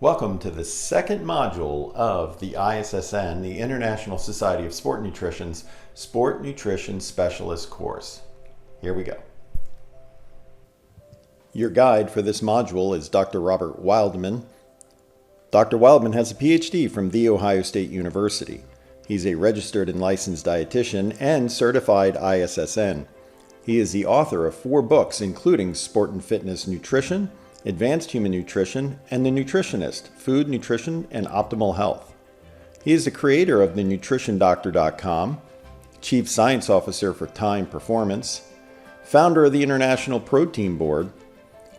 Welcome to the second module of the ISSN, the International Society of Sport Nutrition's Sport Nutrition Specialist course. Here we go. Your guide for this module is Dr. Robert Wildman. Dr. Wildman has a PhD from The Ohio State University. He's a registered and licensed dietitian and certified ISSN. He is the author of 4 books, including Sport and Fitness Nutrition, Advanced Human Nutrition, and The Nutritionist, Food, Nutrition, and Optimal Health. He is the creator of thenutritiondoctor.com, Chief Science Officer for Time Performance, founder of the International Protein Board,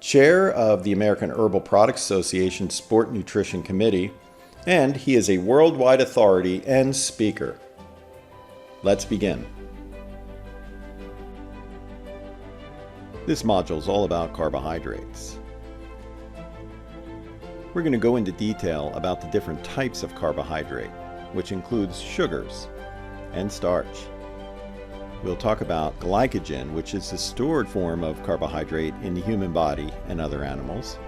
chair of the American Herbal Products Association Sport Nutrition Committee, and he is a worldwide authority and speaker. Let's begin. This module is all about carbohydrates. We're going to go into detail about the different types of carbohydrate, which includes sugars and starch. We'll talk about glycogen, which is the stored form of carbohydrate in the human body and other animals,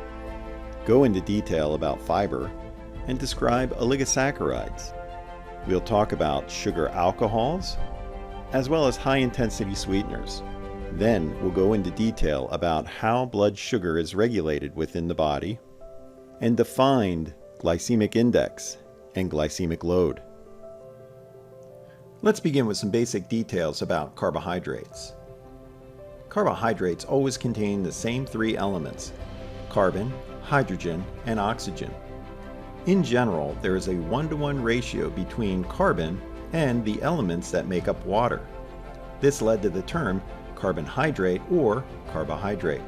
go into detail about fiber, and describe oligosaccharides. We'll talk about sugar alcohols, as well as high-intensity sweeteners. Then we'll go into detail about how blood sugar is regulated within the body, and defined glycemic index and glycemic load. Let's begin with some basic details about carbohydrates. Carbohydrates always contain the same 3 elements: carbon, hydrogen, and oxygen. In general, there is a 1-to-1 ratio between carbon and the elements that make up water. This led to the term carbohydrate or carbohydrate.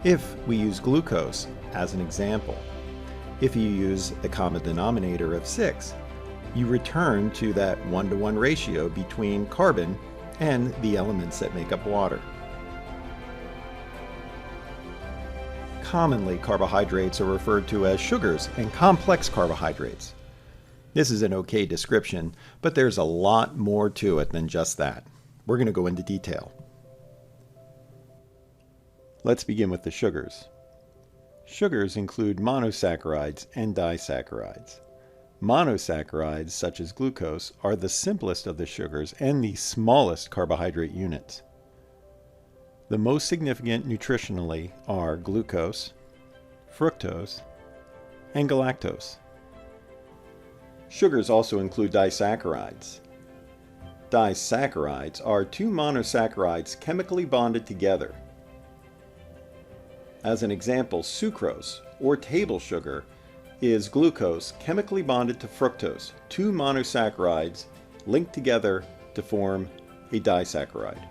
If we use glucose as an example, if you use the common denominator of 6, you return to that 1-to-1 ratio between carbon and the elements that make up water. Commonly, carbohydrates are referred to as sugars and complex carbohydrates. This is an okay description, but there's a lot more to it than just that. We're going to go into detail. Let's begin with the sugars. Sugars include monosaccharides and disaccharides. Monosaccharides, such as glucose, are the simplest of the sugars and the smallest carbohydrate units. The most significant nutritionally are glucose, fructose, and galactose. Sugars also include disaccharides. Disaccharides are 2 monosaccharides chemically bonded together. As an example, sucrose, or table sugar, is glucose chemically bonded to fructose, 2 monosaccharides linked together to form a disaccharide.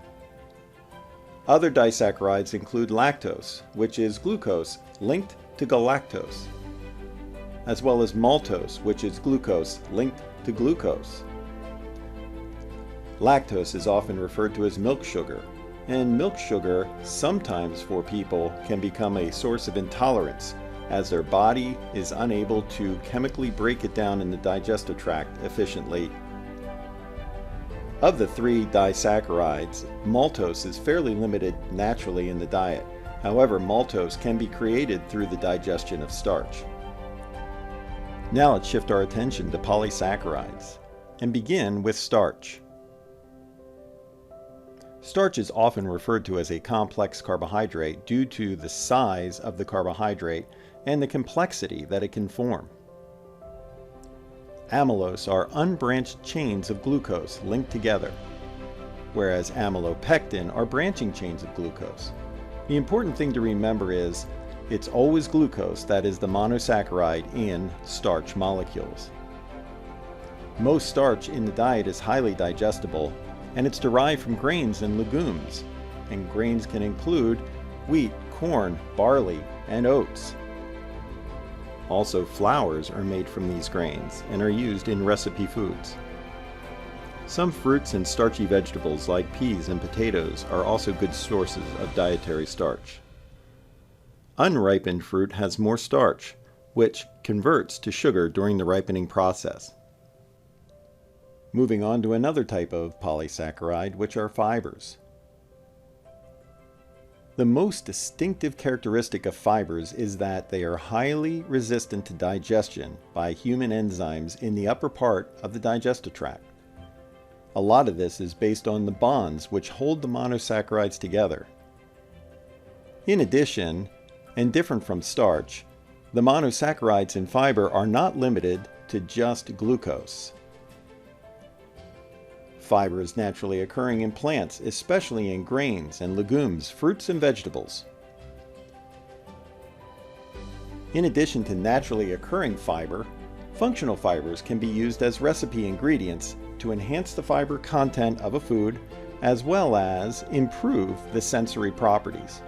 Other disaccharides include lactose, which is glucose linked to galactose, as well as maltose, which is glucose linked to glucose. Lactose is often referred to as milk sugar, and milk sugar sometimes for people can become a source of intolerance as their body is unable to chemically break it down in the digestive tract efficiently. Of the 3 disaccharides, maltose is fairly limited naturally in the diet. However, maltose can be created through the digestion of starch. Now let's shift our attention to polysaccharides and begin with starch. Starch is often referred to as a complex carbohydrate due to the size of the carbohydrate and the complexity that it can form. Amylose are unbranched chains of glucose linked together, whereas amylopectin are branching chains of glucose. The important thing to remember is it's always glucose that is the monosaccharide in starch molecules. Most starch in the diet is highly digestible, and it's derived from grains and legumes, and grains can include wheat, corn, barley, and oats. Also, flours are made from these grains and are used in recipe foods. Some fruits and starchy vegetables like peas and potatoes are also good sources of dietary starch. Unripened fruit has more starch, which converts to sugar during the ripening process. Moving on to another type of polysaccharide, which are fibers. The most distinctive characteristic of fibers is that they are highly resistant to digestion by human enzymes in the upper part of the digestive tract. A lot of this is based on the bonds which hold the monosaccharides together. In addition, and different from starch, the monosaccharides in fiber are not limited to just glucose. Fiber is naturally occurring in plants, especially in grains and legumes, fruits and vegetables. In addition to naturally occurring fiber, functional fibers can be used as recipe ingredients to enhance the fiber content of a food as well as improve the sensory properties.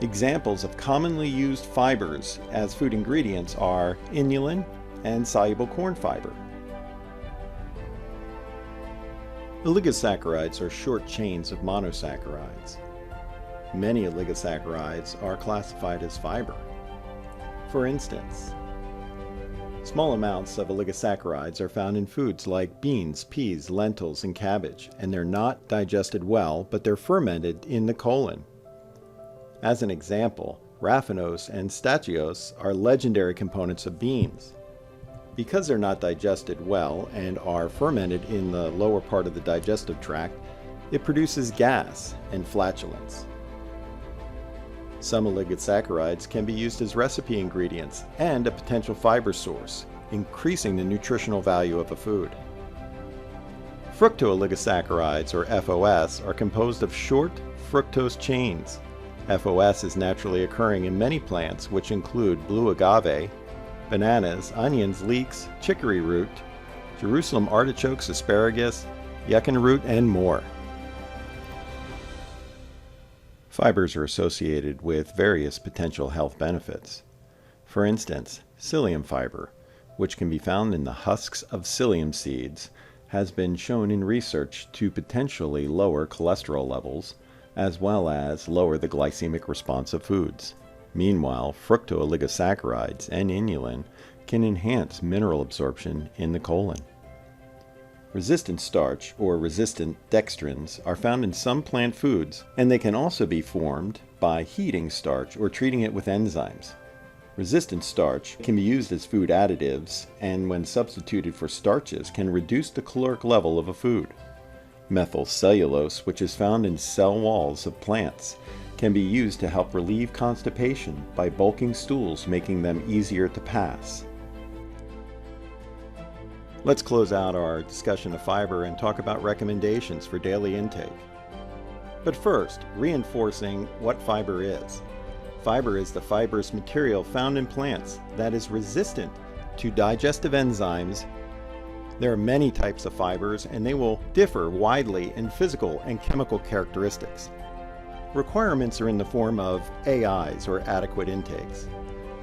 Examples of commonly used fibers as food ingredients are inulin and soluble corn fiber. Oligosaccharides are short chains of monosaccharides. Many oligosaccharides are classified as fiber. For instance, small amounts of oligosaccharides are found in foods like beans, peas, lentils, and cabbage, and they're not digested well, but they're fermented in the colon. As an example, raffinose and stachylose are legendary components of beans. Because they're not digested well and are fermented in the lower part of the digestive tract, it produces gas and flatulence. Some oligosaccharides can be used as recipe ingredients and a potential fiber source, increasing the nutritional value of a food. Fructooligosaccharides, or FOS, are composed of short fructose chains. FOS is naturally occurring in many plants, which include blue agave, bananas, onions, leeks, chicory root, Jerusalem artichokes, asparagus, yucca root, and more. Fibers are associated with various potential health benefits. For instance, psyllium fiber, which can be found in the husks of psyllium seeds, has been shown in research to potentially lower cholesterol levels, as well as lower the glycemic response of foods. Meanwhile, fructooligosaccharides and inulin can enhance mineral absorption in the colon. Resistant starch, or resistant dextrins, are found in some plant foods, and they can also be formed by heating starch or treating it with enzymes. Resistant starch can be used as food additives, and when substituted for starches, can reduce the caloric level of a food. Methyl cellulose, which is found in cell walls of plants, can be used to help relieve constipation by bulking stools, making them easier to pass. Let's close out our discussion of fiber and talk about recommendations for daily intake. But first, reinforcing what fiber is. Fiber is the fibrous material found in plants that is resistant to digestive enzymes. There are many types of fibers, and they will differ widely in physical and chemical characteristics. Requirements are in the form of AIs, or adequate intakes.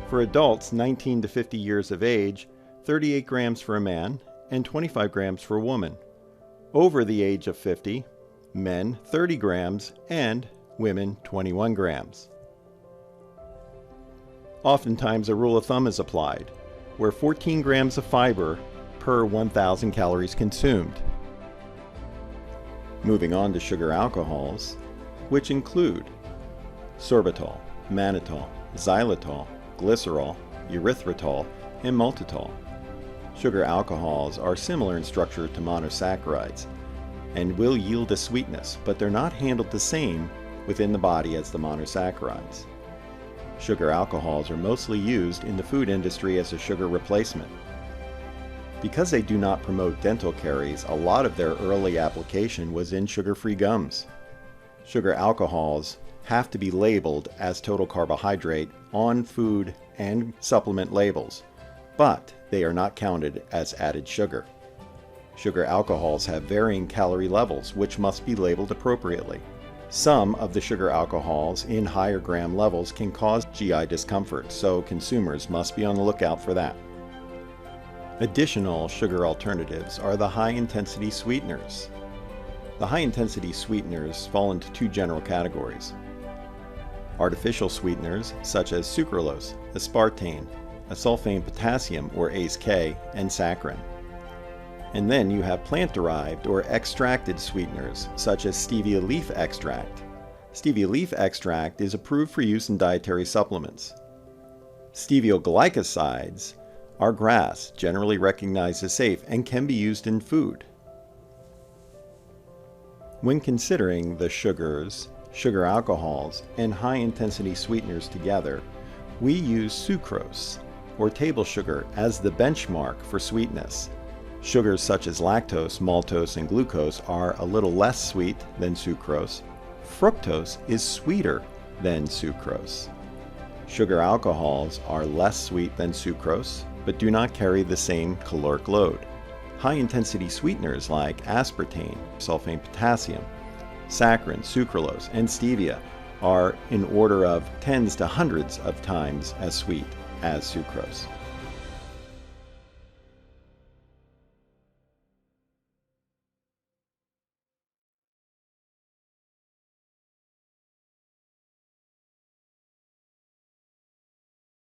For adults 19 to 50 years of age, 38 grams for a man and 25 grams for a woman. Over the age of 50, men 30 grams and women 21 grams. Oftentimes a rule of thumb is applied, where 14 grams of fiber per 1,000 calories consumed. Moving on to sugar alcohols, which include sorbitol, mannitol, xylitol, glycerol, erythritol, and maltitol. Sugar alcohols are similar in structure to monosaccharides and will yield a sweetness, but they're not handled the same within the body as the monosaccharides. Sugar alcohols are mostly used in the food industry as a sugar replacement. Because they do not promote dental caries, a lot of their early application was in sugar-free gums. Sugar alcohols have to be labeled as total carbohydrate on food and supplement labels, but they are not counted as added sugar. Sugar alcohols have varying calorie levels, which must be labeled appropriately. Some of the sugar alcohols in higher gram levels can cause GI discomfort, so consumers must be on the lookout for that. Additional sugar alternatives are the high-intensity sweeteners. The high-intensity sweeteners fall into two general categories. Artificial sweeteners such as sucralose, aspartame, asulfame potassium or ACE-K, and saccharin. And then you have plant-derived or extracted sweeteners such as stevia leaf extract, Stevia leaf extract is approved for use in dietary supplements. Stevioglycosides are GRAS, generally recognized as safe, and can be used in food. When considering the sugars, sugar alcohols, and high-intensity sweeteners together, we use sucrose, or table sugar, as the benchmark for sweetness. Sugars such as lactose, maltose, and glucose are a little less sweet than sucrose. Fructose is sweeter than sucrose. Sugar alcohols are less sweet than sucrose, but do not carry the same caloric load. High-intensity sweeteners like aspartame, sulfate potassium, saccharin, sucralose, and stevia are in order of tens to hundreds of times as sweet as sucrose.